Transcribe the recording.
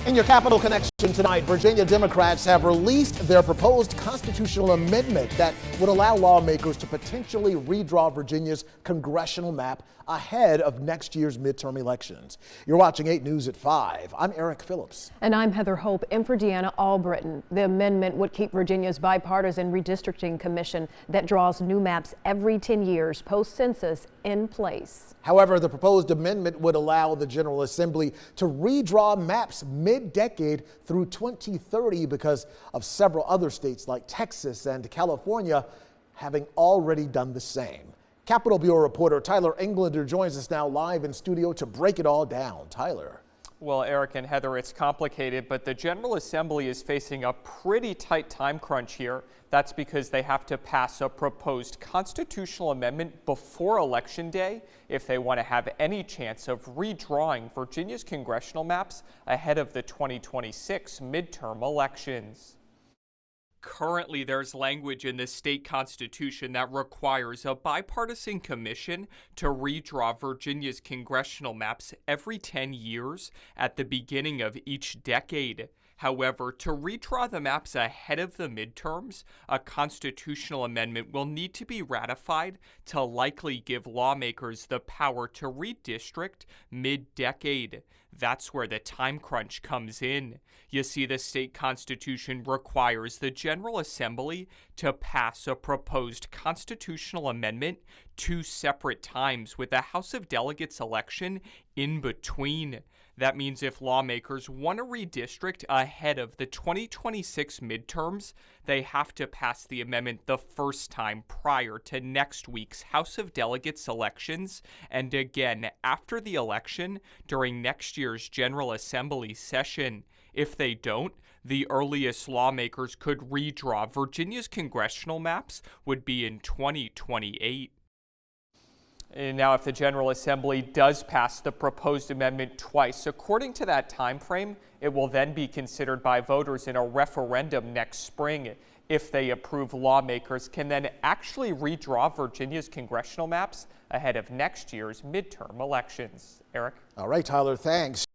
In your Capital Connection tonight, Virginia Democrats have released their proposed constitutional amendment that would allow lawmakers to potentially redraw Virginia's congressional map ahead of next year's midterm elections. You're watching 8 News at 5. I'm Eric Phillips. And I'm Heather Hope in for Deanna Albritton. The amendment would keep Virginia's bipartisan redistricting commission that draws new maps every 10 years post-census in place. However, the proposed amendment would allow the General Assembly to redraw maps mid-decade through 2030 because of several other states like Texas and California having already done the same. Capitol Bureau reporter Tyler Englander joins us now live in studio to break it all down. Tyler. Well, Eric and Heather, it's complicated, but the General Assembly is facing a pretty tight time crunch here. That's because they have to pass a proposed constitutional amendment before Election Day if they want to have any chance of redrawing Virginia's congressional maps ahead of the 2026 midterm elections. Currently, there's language in the state constitution that requires a bipartisan commission to redraw Virginia's congressional maps every 10 years at the beginning of each decade. However, to redraw the maps ahead of the midterms, a constitutional amendment will need to be ratified to likely give lawmakers the power to redistrict mid-decade. That's where the time crunch comes in. You see, the state constitution requires the General Assembly to pass a proposed constitutional amendment 2 separate times with the House of Delegates election in between. That means if lawmakers want to redistrict ahead of the 2026 midterms, they have to pass the amendment the first time prior to next week's House of Delegates elections, and again after the election during next year's General Assembly session. If they don't, the earliest lawmakers could redraw Virginia's congressional maps would be in 2028. And now, if the General Assembly does pass the proposed amendment twice, according to that time frame, it will then be considered by voters in a referendum next spring. If they approve, lawmakers can then actually redraw Virginia's congressional maps ahead of next year's midterm elections. Eric? All right, Tyler, thanks.